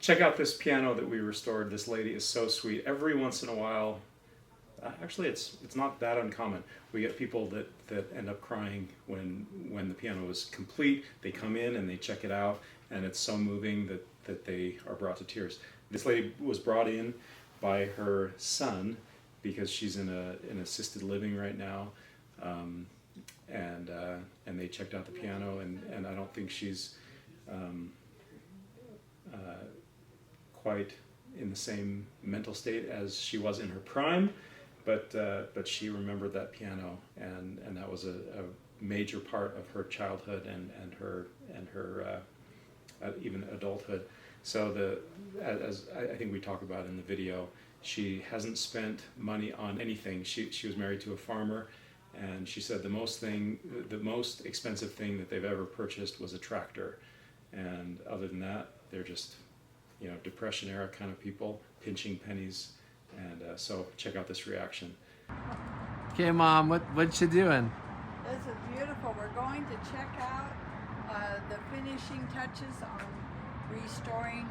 check out this piano that we restored. This lady is so sweet. Every once in a while, actually it's not that uncommon. We get people that end up crying when the piano is complete. They come in and they check it out, and it's so moving that they are brought to tears. This lady was brought in by her son because she's in an assisted living right now, and they checked out the piano, and I don't think she's quite in the same mental state as she was in her prime, but she remembered that piano, and that was a major part of her childhood and her even adulthood. So as I think we talk about in the video, she hasn't spent money on anything. She was married to a farmer, and she said the most expensive thing that they've ever purchased was a tractor, and other than that, they're just, Depression era kind of people, pinching pennies, and so check out this reaction. Okay, Mom, what you doing? This is beautiful. We're going to check out the finishing touches on restoring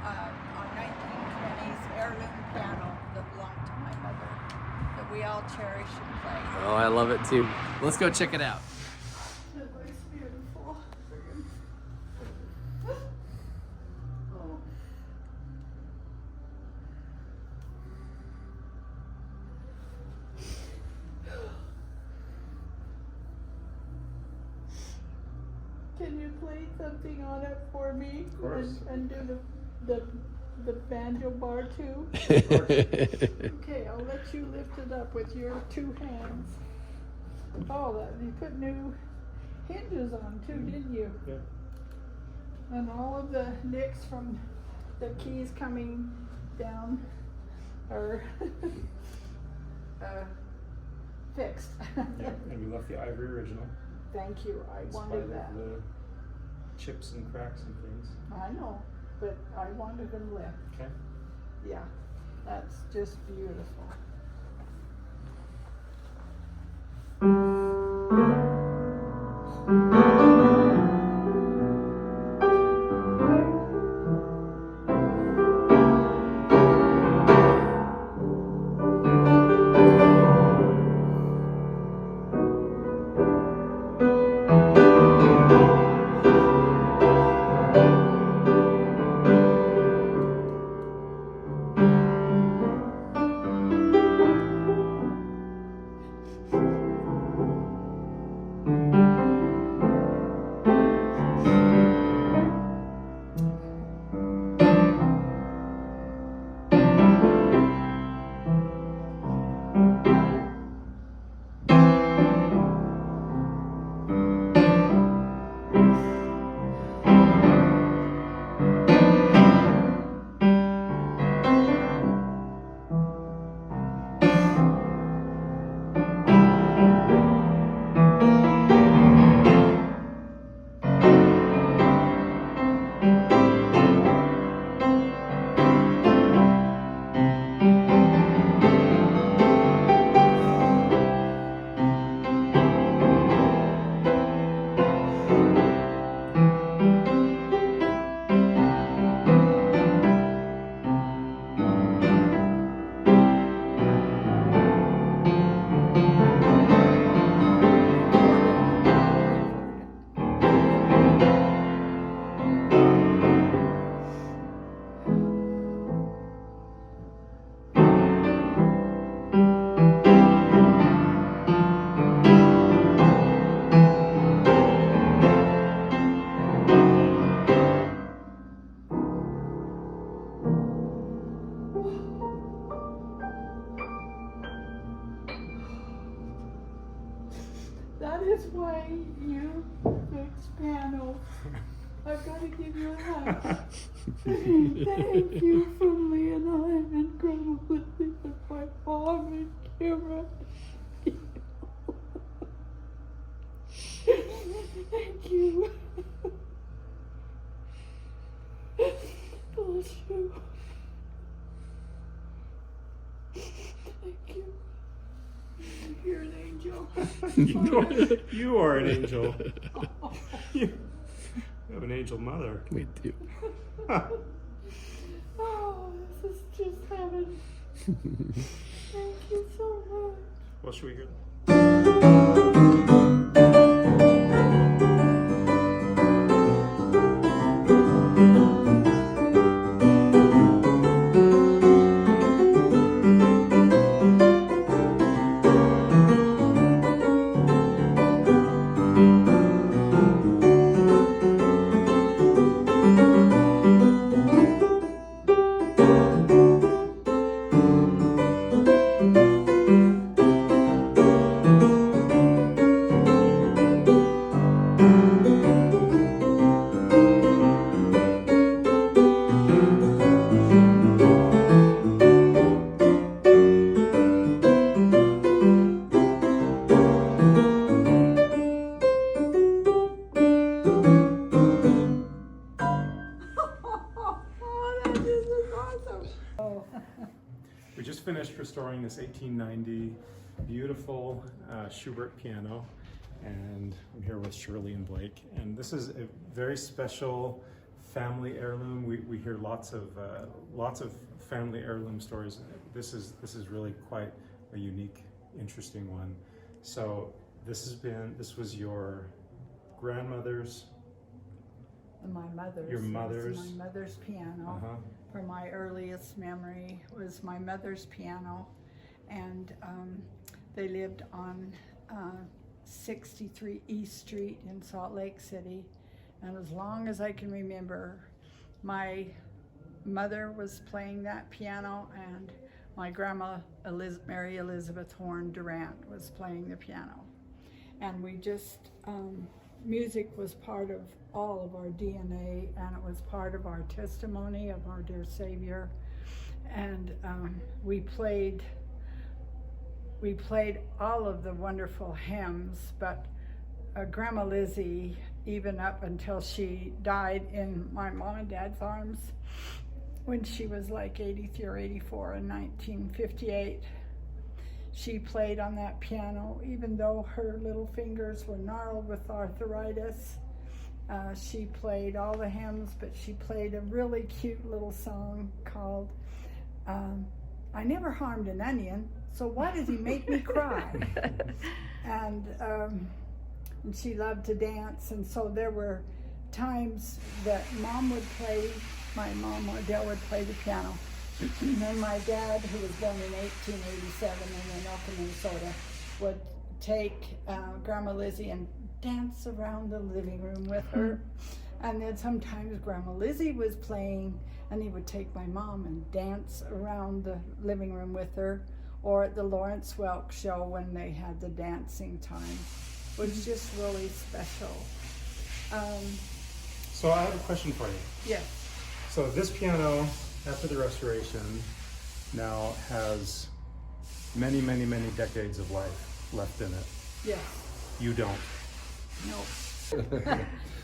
a 1920s heirloom piano that belonged to my mother, that we all cherish and play. Oh, I love it too. Let's go check it out. It looks beautiful. Can you play something on it for me? Of course. And do the banjo bar too? Okay, I'll let you lift it up with your two hands. Oh, you put new hinges on too, didn't you? Yeah. And all of the nicks from the keys coming down are fixed. Yeah, and we left the ivory original. Thank you, I In spite wanted of that. the chips and cracks and things. I know, but I wanted them left. Okay. Yeah, that's just beautiful. That is why you fix pianos. I've got to give you a hug. Thank you for laying on and growing with me with my mom and Kira. Thank you. Bless you. Thank you. You're an angel. You are an angel. You have an angel mother. We do. Thank you so much. Well, should we hear that? Oh, that just is awesome. Oh. We just finished restoring this 1890 beautiful Schubert piano, and I'm here with Shirley and Blake. And this is a very special family heirloom. We hear lots of family heirloom stories. This is really quite a unique, interesting one. So this was your grandmother's. Your mother's. My mother's piano. Uh-huh. For my earliest memory was my mother's piano, and they lived on 63 East Street in Salt Lake City. And as long as I can remember, my mother was playing that piano, and my grandma, Mary Elizabeth Horn Durant, was playing the piano. And we just, music was part of all of our DNA, and it was part of our testimony of our dear Savior. And we played all of the wonderful hymns, but Grandma Lizzie, even up until she died in my mom and dad's arms when she was like 83 or 84 in 1958, she played on that piano, even though her little fingers were gnarled with arthritis. She played all the hymns, but she played a really cute little song called I Never Harmed an Onion, so why does he make me cry? And she loved to dance, and so there were times that Mom would play, my mom or Dale would play the piano. And then my dad, who was born in 1887 in Anoka, Minnesota, would take Grandma Lizzie and dance around the living room with her. And then sometimes Grandma Lizzie was playing, and he would take my mom and dance around the living room with her, or at the Lawrence Welk show when they had the dancing time, which was just really special. So I have a question for you. Yes. So this piano, after the restoration, now has many, many, many decades of life left in it. Yes. You don't. No.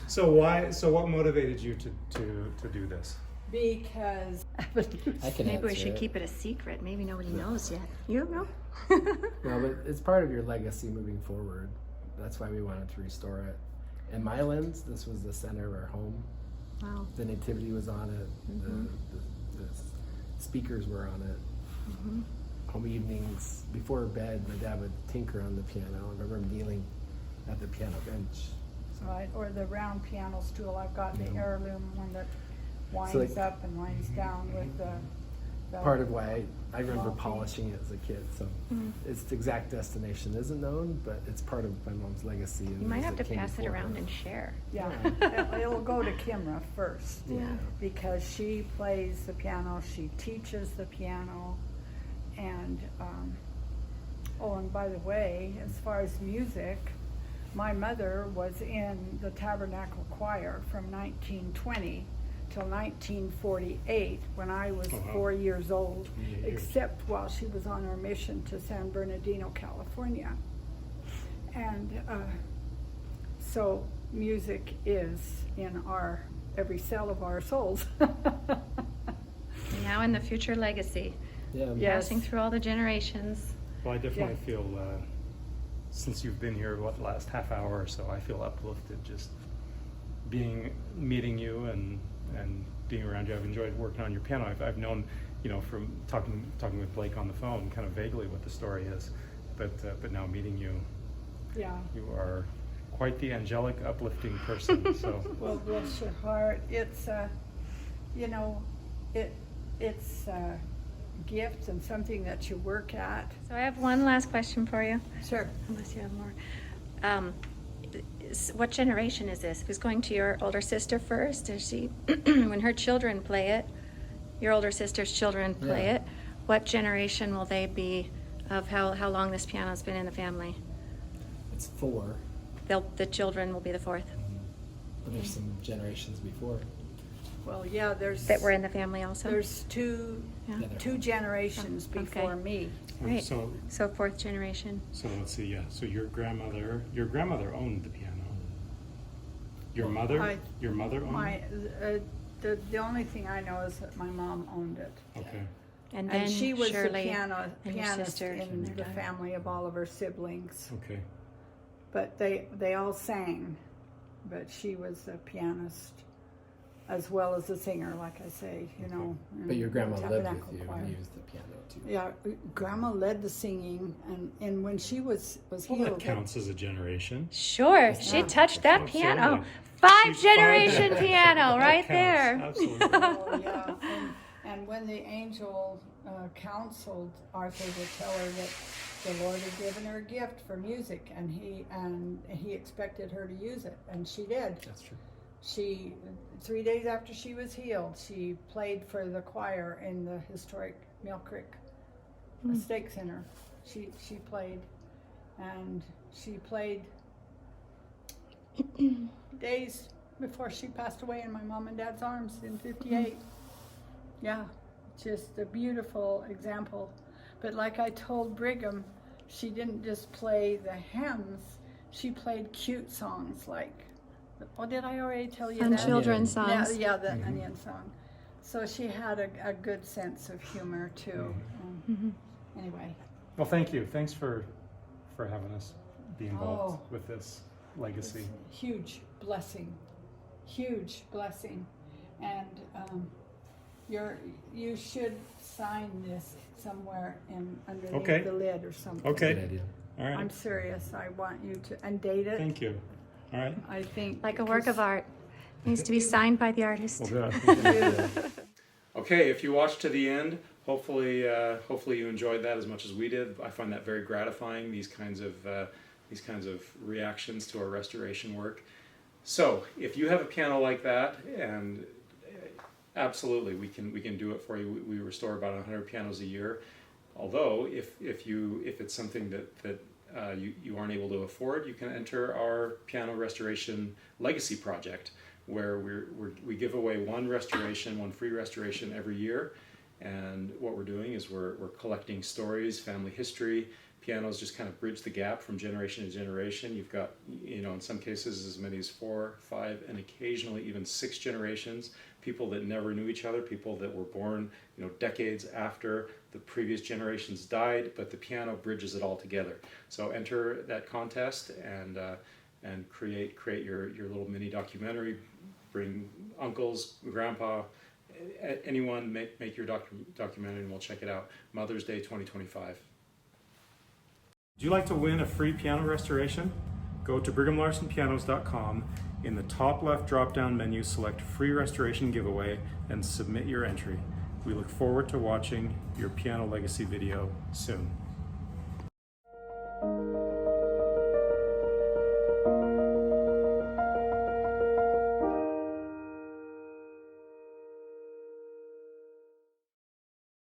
So what motivated you to do this? Because I can Maybe we answer should it. keep it a secret. Maybe nobody knows yet. You don't know? No, but it's part of your legacy moving forward. That's why we wanted to restore it. In my lens, this was the center of our home. Wow. The nativity was on it. The speakers were on it. Home evenings before bed, my dad would tinker on the piano. I remember him kneeling at the piano bench. right, or the round piano stool. I've got the heirloom one that winds like- up and winds down with the Part of why I remember Small polishing it as a kid. So its exact destination isn't known, but it's part of my mom's legacy. You might have to pass it around and share. Yeah, it'll go to Kimra first. Yeah. Because she plays the piano, she teaches the piano, and oh, and by the way, as far as music, my mother was in the Tabernacle Choir from 1920 till 1948, when I was 4 years old, 28 years. except while she was on her mission to San Bernardino, California. And so music is in every cell of our souls. Now in the future legacy, Yeah. Yes. passing through all the generations. Well, I definitely feel, since you've been here, the last half hour or so, I feel uplifted just meeting you and being around you. I've enjoyed working on your piano. I've known, from talking with Blake on the phone, kind of vaguely what the story is, but now meeting you, Yeah. you are quite the angelic, uplifting person. So Well, bless your heart. It's it's a gift and something that you work at. So I have one last question for you, Sure. unless you have more. What generation is this? Who's going to your older sister first? Is she, when her children play it, your older sister's children play Yeah. it, what generation will they be of how long this piano's been in the family? It's 4, The children will be the fourth but there's some generations before. Well, yeah, that were in the family also? there's two Yeah. Yeah, they're- two generations Oh, okay. before me. Right. so So fourth generation. let's see. Yeah. So your grandmother owned the piano. Your I- mother owned My it. the only thing I know is that my mom owned it. Okay. And then And she was Shirley the and your pianist sister in and their the daughter. family of all of her siblings. Okay. But they all sang, but she was a pianist as well as a singer, like I say, But your in grandma the lived Tabernacle with you Choir. and used the piano too. Yeah, Grandma led the singing, and when she was Well, healed, that counts as a generation. Sure, she Yeah. touched that Absolutely. piano. She's 5-generation 5. piano right That there. counts. Absolutely. Oh, yeah. And when the angel counseled Arthur to tell her that the Lord had given her a gift for music, and he expected her to use it, and she did. That's true. She 3 days after she was healed, she played for the choir in the historic Mill Creek Stake Center. She played, and she played days before she passed away in my mom and dad's arms in '58. Yeah, just a beautiful example. But like I told Brigham, she didn't just play the hymns, she played cute songs like, oh, did I already tell you And that? children's Yeah, songs. yeah, the Onion song. So she had a good sense of humor too. Anyway, Well, thank you. Thanks for having us be involved Oh. with this legacy. it's a huge blessing, and you should sign this somewhere underneath Okay. the lid or something. Okay. Good idea. All right. I'm serious. I want you to, and date it. Thank you. All right. I think Like a work of art. Needs to be signed by the artist. We'll do it. Okay, if you watched to the end, hopefully you enjoyed that as much as we did. I find that very gratifying. These kinds of reactions to our restoration work. So, if you have a piano like that, and absolutely we can do it for you. We restore about 100 pianos a year. Although, if it's something that you aren't able to afford, you can enter our piano restoration legacy project, where we give away one free restoration every year. And what we're doing is we're collecting stories, family history. Pianos just kind of bridge the gap from generation to generation. You've got, in some cases as many as 4, 5, and occasionally even 6 generations. People that never knew each other, people that were born, decades after the previous generations died, but the piano bridges it all together. So enter that contest and create your little mini documentary. Bring uncles, grandpa, anyone, make your documentary, and we'll check it out. Mother's Day 2025. Would you like to win a free piano restoration? Go to brighamlarsonpianos.com. In the top left drop-down menu, select Free Restoration Giveaway and submit your entry. We look forward to watching your piano legacy video soon.